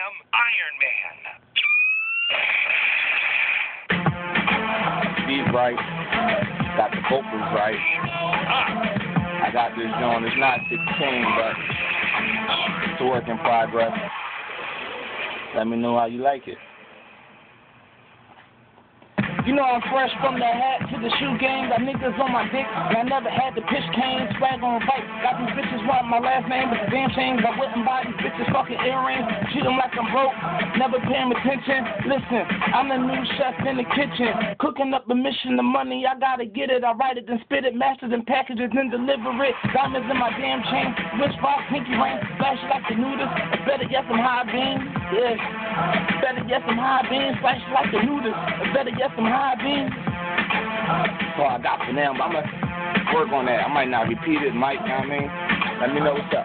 am Iron Man. Beat right. Got the vocals right. I got this joint. It's not 16, but it's a work in progress. Let me know how you like it. You know I'm fresh from the hat to the shoe game. Got niggas on my dick, and I never had to pitch cane. Swag on bike. Got these bitches want my last name, but the damn chains I wouldn't buy these bitches fucking earrings. Treat them like I'm broke, never paying attention. Listen, I'm the new chef in the kitchen, cooking up the mission, the money. I gotta get it. I write it, then spit it, master it in packages, then deliver it. Diamonds in my damn chain, wrist watch, pinky ring, flash like the nudist. Better get some high beams, yeah. Better get some high beams, flash like the nudist. Better get some high beams. So I got for now, but I'm going to work on that. I might not repeat it, might, you know what I mean? Let me know what's up.